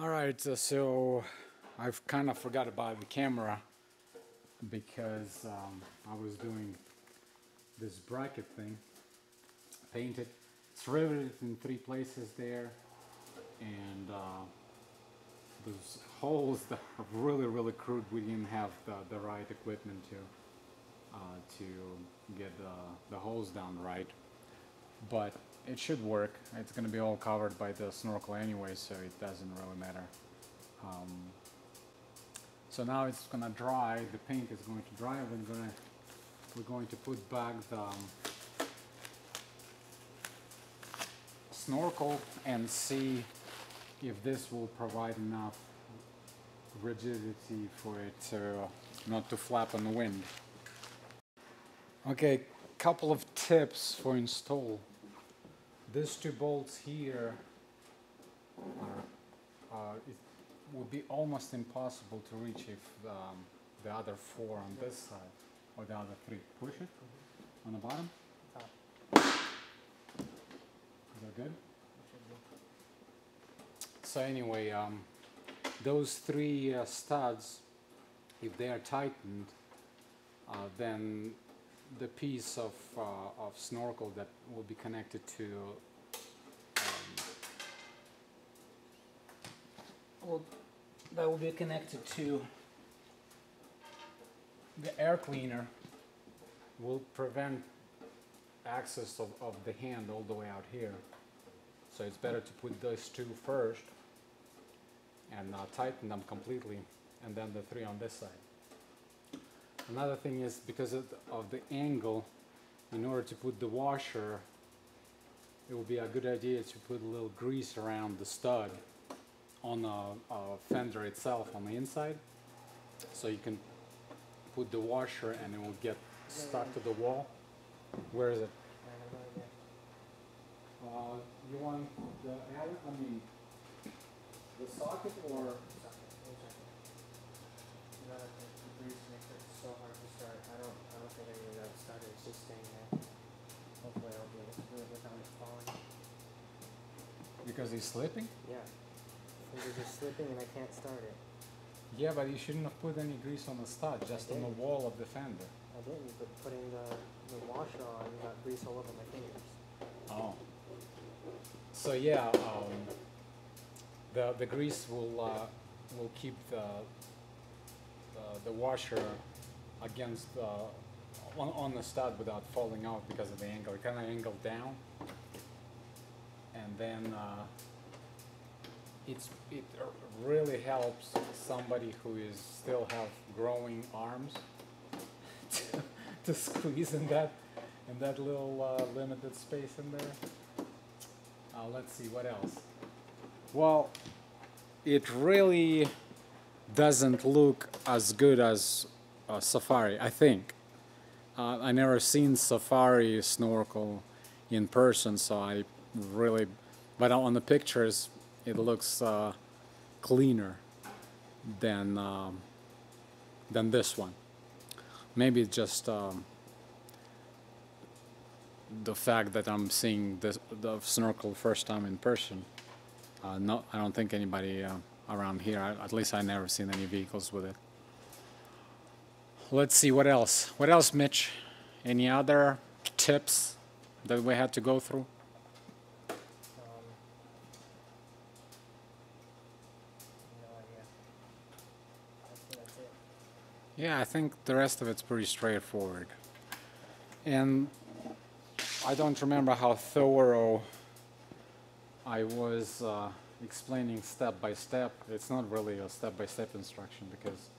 Alright, so I've kind of forgot about the camera because I was doing this bracket thing, painted. It's riveted in 3 places there, and those holes that are really crude. We didn't have the right equipment to get the holes down right, but it should work. It's going to be all covered by the snorkel anyway, so it doesn't really matter. So now it's going to dry. The paint is going to dry. We're going to put back the snorkel and see if this will provide enough rigidity for it to not to flap on the wind. Okay, couple of tips for install. These 2 bolts here it would be almost impossible to reach if the other 4 on this side or the other 3. Push it on the bottom. Is that good? So anyway, those 3 studs, if they are tightened, then the piece of snorkel that will be connected to that will be connected to the air cleaner will prevent access of the hand all the way out here. So it's better to put those 2 first and tighten them completely, and then the 3 on this side. Another thing is, because of the angle, in order to put the washer, it would be a good idea to put a little grease around the stud on the fender itself on the inside, so you can put the washer and it will get stuck to the wall. Where is it? You want the the socket or? So hard to start. I don't think I even got it started. It's just staying there. Hopefully I'll be able to do it without it falling. Because he's slipping? Yeah. It's just slipping and I can't start it. Yeah, but you shouldn't have put any grease on the stud, just on the wall of the fender. I didn't, but putting the washer on got grease all over my fingers. Oh. So yeah, the grease will keep the washer against on the stud without falling out because of the angle. It kind of angled down, and then it really helps somebody who is still have growing arms to squeeze in that little limited space in there. Let's see what else. Well, it really doesn't look as good as Safari, I think. I never seen Safari Snorkel in person, so I really, but on the pictures it looks cleaner than this one. Maybe it's just the fact that I'm seeing the snorkel first time in person. No, I don't think anybody around here, at least I never seen any vehicles with it. Let's see what else. What else, Mitch? Any other tips that we had to go through? No idea. That's it. Yeah, I think the rest of it's pretty straightforward. And I don't remember how thorough I was explaining step by step. It's not really a step-by-step instruction because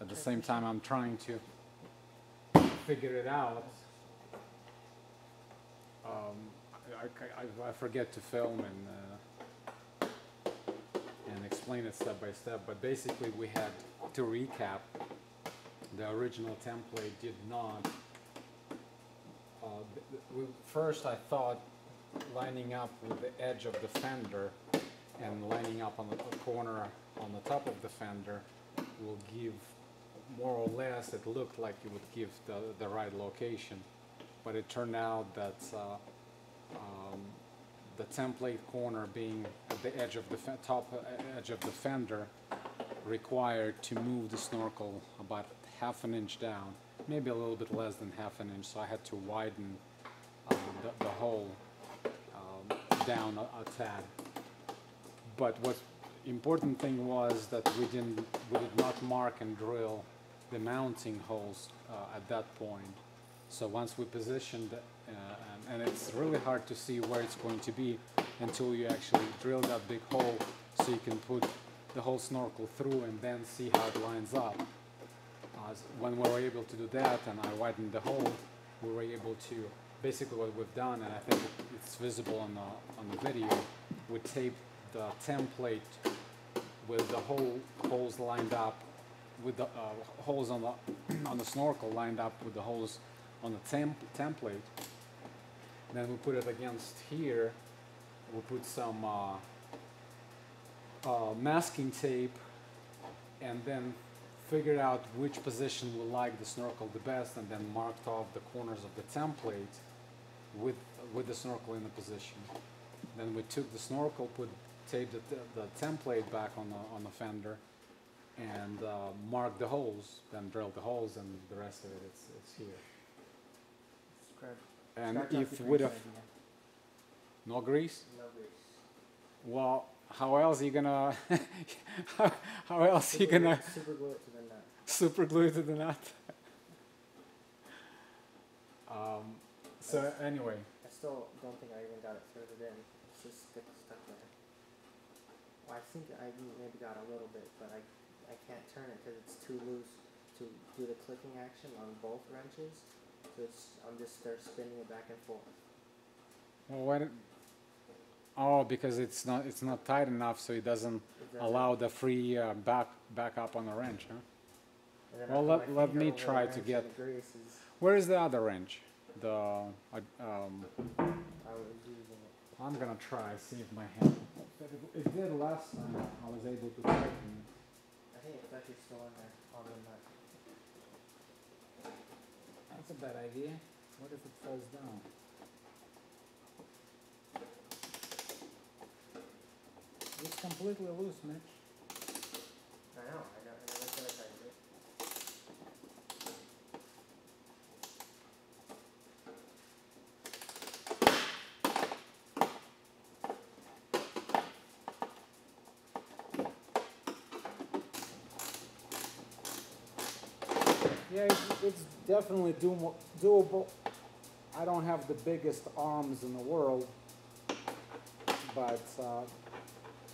at the same time I'm trying to figure it out. I forget to film and explain it step by step, but basically we had to recap. The original template did not. First I thought lining up with the edge of the fender and lining up on the corner on the top of the fender will give more or less, it looked like it would give the right location, but it turned out that the template corner being a the edge of the top edge of the fender required to move the snorkel about half an inch down, maybe a little bit less than half an inch, so I had to widen the hole down a tad. But what important thing was that we did not mark and drill the mounting holes at that point. So once we positioned, and it's really hard to see where it's going to be until you actually drill that big hole, so you can put the whole snorkel through and then see how it lines up. When we were able to do that and I widened the hole, we were able to, basically what we've done, and I think it's visible on the video, we taped the template with the holes lined up, with the holes on the snorkel lined up with the holes on the template. Then we put it against here. We put some masking tape, and then figured out which position we like the snorkel the best, and then marked off the corners of the template with the snorkel in the position. Then we took the snorkel, taped the template back on the fender, and marked the holes, then drilled the holes, and the rest of it it's here. And if we'd have no grease? No grease. Well, how else are you gonna how else are you gonna super glue it to the nut? Super glue it to the nut? So anyway, I still don't think I even got it threaded in. It's just stuck there. Well, I think I maybe got a little bit, but I can't turn it because it's too loose to do the clicking action on both wrenches. So I'm just there spinning it back and forth. well, oh, because it's not tight enough, so it doesn't allow the free back up on the wrench, huh? Well, let me try to get. Where is the other wrench? I was using it. I'm gonna try, see if my hand. It did last time. I was able to tighten it. I think it's actually still in there on the nut. That's a bad idea. What if it falls down? It's completely loose, Mitch. I know. I never said I tightened it. Yeah, it's definitely doable. I don't have the biggest arms in the world, but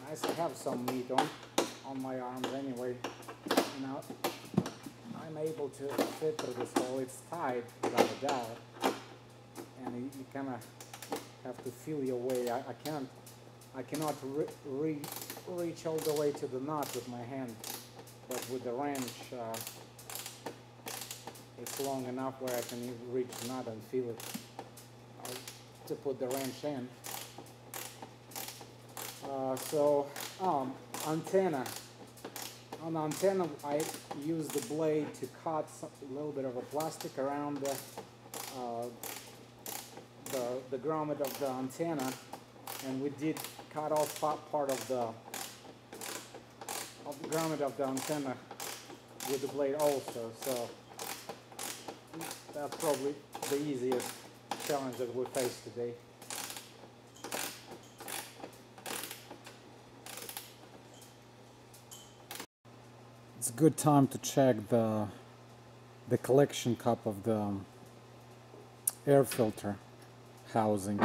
nice to have some meat on my arms anyway. You know, I'm able to fit through this hole. It's tight, without a doubt, and you kind of have to feel your way. I cannot reach all the way to the nut with my hand, but with the wrench, it's long enough where I can reach the nut and feel it to put the wrench in. Antenna. On the antenna, I use the blade to cut a little bit of a plastic around the grommet of the antenna, and we did cut off part of the grommet of the antenna with the blade also. So that's probably the easiest challenge that we face today. It's a good time to check the collection cup of the air filter housing.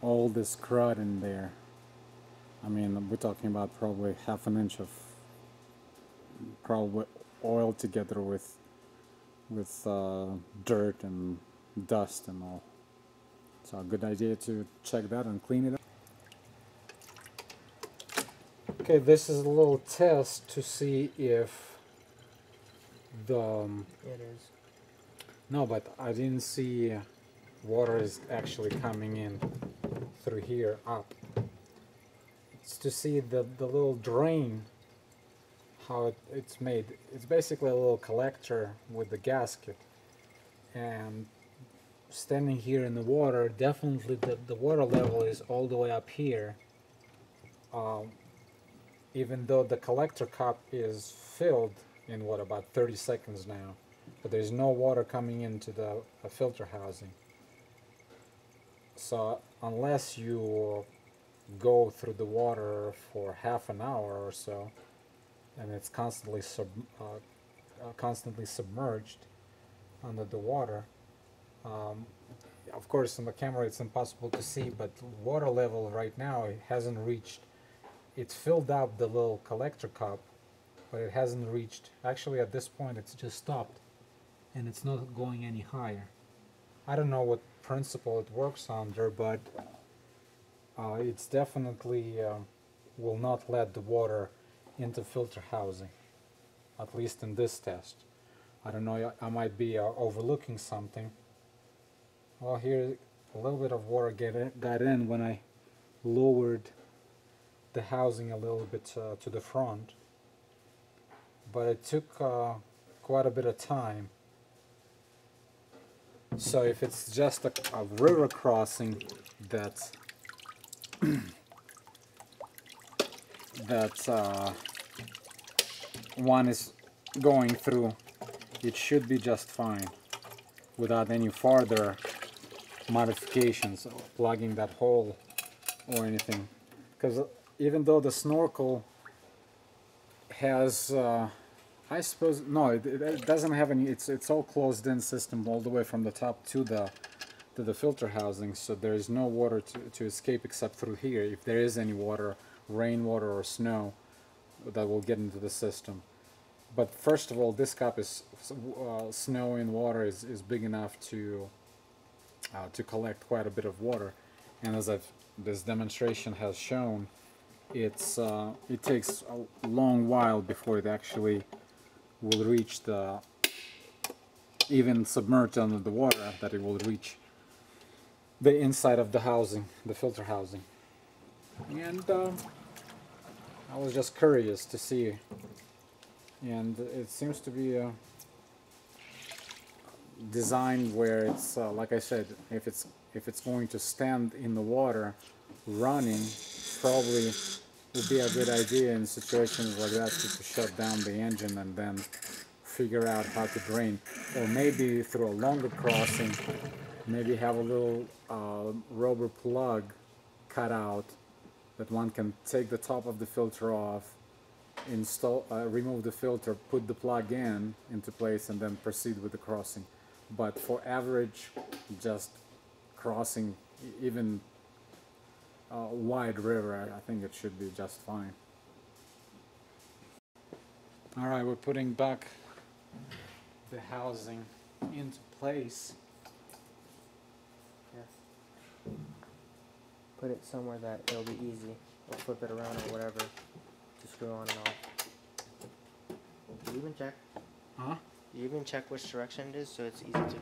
All this crud in there. I mean, we're talking about probably half an inch of probably oil together with dirt and dust and all. So a good idea to check that and clean it up. Okay, this is a little test to see if the... It is. No, but I didn't see water is actually coming in through here up. It's to see the little drain, how it's made. It's basically a little collector with the gasket. And standing here in the water, definitely the water level is all the way up here even though the collector cup is filled in what, about 30 seconds now, but there's no water coming into the filter housing. So unless you go through the water for half an hour or so, and it's constantly submerged under the water. Of course, on the camera it's impossible to see, but water level right now, it hasn't reached. It's filled up the little collector cup, but it hasn't reached. Actually, at this point, it's just stopped, and it's not going any higher. I don't know what principle it works under, but it's definitely will not let the water into filter housing, at least in this test. I don't know, I might be overlooking something. Well, here a little bit of water got in when I lowered the housing a little bit to the front, but it took quite a bit of time. So if it's just a river crossing that one is going through, it should be just fine without any further modifications, plugging that hole or anything. Because even though the snorkel has I suppose no, it doesn't have any. It's all closed in system all the way from the top to the filter housing, so there is no water to escape except through here. If there is any water, rainwater or snow, that will get into the system. But first of all, this cup is snow and water is big enough to collect quite a bit of water, and as this demonstration has shown, it takes a long while before it actually will reach the, even submerged under the water, that it will reach the inside of the housing, the filter housing. And I was just curious to see, and it seems to be designed where it's like I said, if it's going to stand in the water running, probably would be a good idea in situations like that to shut down the engine and then figure out how to drain, or maybe through a longer crossing, maybe have a little rubber plug cut out that one can take the top of the filter off, install, remove the filter, put the plug into place, and then proceed with the crossing. But for average, just crossing, even wide river, I think it should be just fine. Alright, we're putting back the housing into place. Yes. Put it somewhere that it'll be easy. Or flip it around or whatever to screw on and off. Do you even check? Huh? Do you even check which direction it is so it's easy to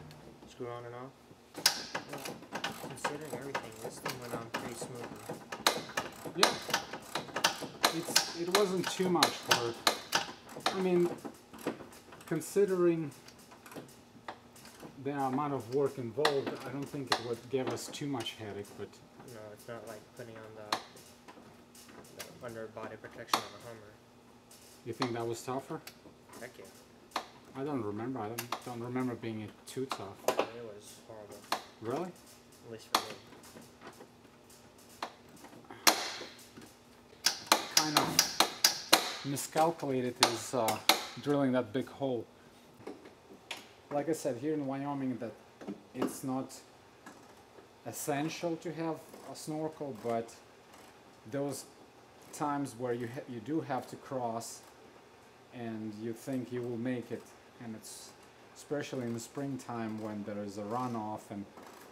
screw on and off? Well, considering everything, this thing went on pretty smoothly. Yeah. It wasn't too much work. I mean, considering the amount of work involved, I don't think it would give us too much headache, but... No, it's not like putting on the under body protection on a Hummer. You think that was tougher? Heck yeah. I don't remember. I don't remember being too tough. It was horrible. Really? At least for me. Kind of miscalculated is drilling that big hole. Like I said, here in Wyoming, that it's not essential to have a snorkel, but those times where you do have to cross and you think you will make it, and it's especially in the springtime when there is a runoff and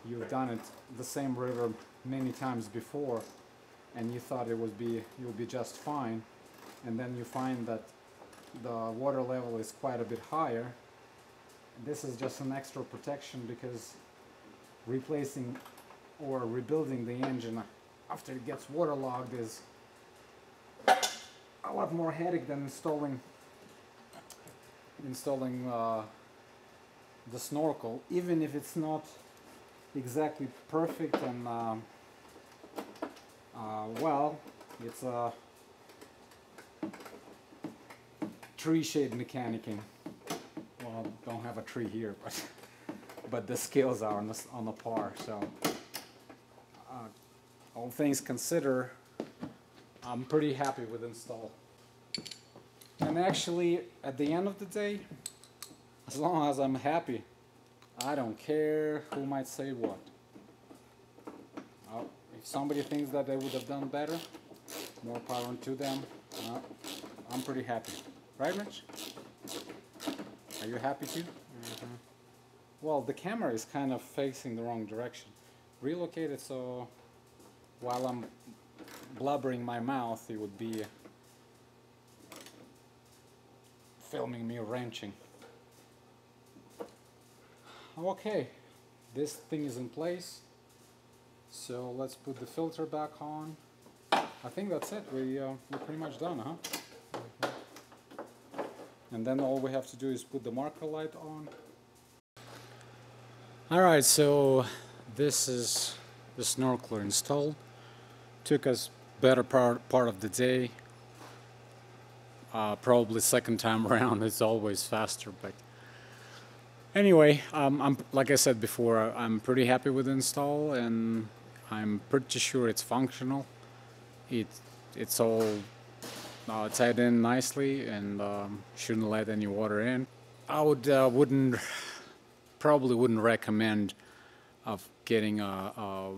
you've done it the same river many times before and you thought you'll be just fine, and then you find that the water level is quite a bit higher. This is just an extra protection, because replacing or rebuilding the engine after it gets waterlogged is a lot more headache than installing the snorkel, even if it's not exactly perfect and well, It's a tree shade mechanicing. Well, don't have a tree here, but the skills are on the par. So, all things considered, I'm pretty happy with install. And actually, at the end of the day, as long as I'm happy, I don't care who might say what. If somebody thinks that they would have done better, more power to them. I'm pretty happy. Right, Rich? Are you happy too? Mm-hmm. Well, the camera is kind of facing the wrong direction. Relocate it so while I'm blubbering my mouth, it would be filming me wrenching. Okay, this thing is in place. So let's put the filter back on. I think that's it. We're pretty much done, huh? Mm-hmm. And then all we have to do is put the marker light on. Alright, so this is the snorkeler installed. Took us better part of the day. Probably second time around it's always faster, but anyway, I'm like I said before, I'm pretty happy with the install, and I'm pretty sure it's functional. It's all tied in nicely, and shouldn't let any water in. I probably wouldn't recommend of getting a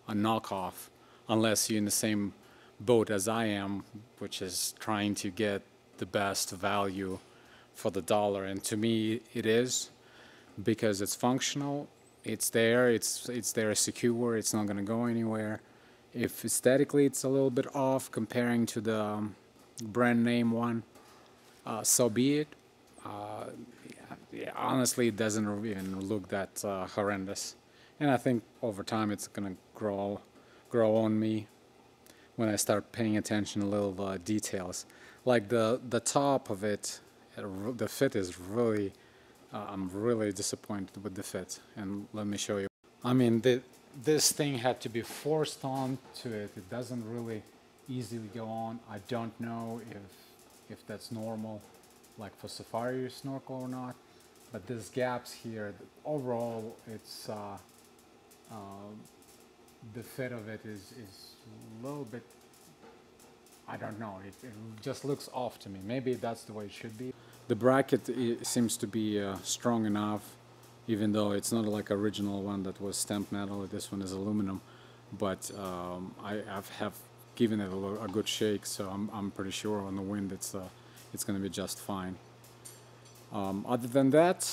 knockoff unless you're in the same boat as I am, which is trying to get the best value for the dollar. And to me it is, because it's functional, it's there secure, it's not going to go anywhere. If aesthetically it's a little bit off comparing to the brand name one, so be it. Yeah, honestly, it doesn't even look that horrendous, and I think over time it's gonna grow on me when I start paying attention to little details, like the top of it. The fit is really, I'm really disappointed with the fit, and let me show you. I mean, this thing had to be forced on to it. It doesn't really easily go on. I don't know if that's normal, like for Safari Snorkel or not, but there's gaps here. Overall, it's the fit of it is a little bit, I don't know, it just looks off to me. Maybe that's the way it should be. The bracket seems to be strong enough, even though it's not like original one that was stamped metal. This one is aluminum, but I have given it a good shake, so I'm pretty sure on the wind it's going to be just fine. Other than that,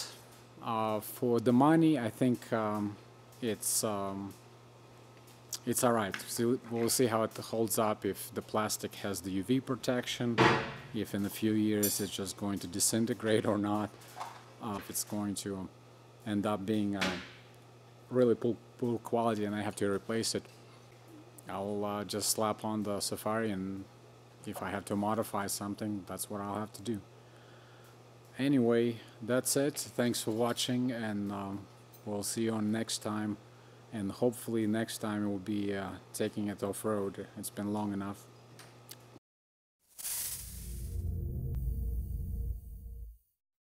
for the money, I think it's alright. So we'll see how it holds up, if the plastic has the UV protection, if in a few years it's just going to disintegrate or not, if it's going to end up being really poor quality and I have to replace it. I'll just slap on the Safari, and if I have to modify something, that's what I'll have to do. Anyway, that's it. Thanks for watching, and we'll see you on next time. And hopefully next time we'll be taking it off-road. It's been long enough.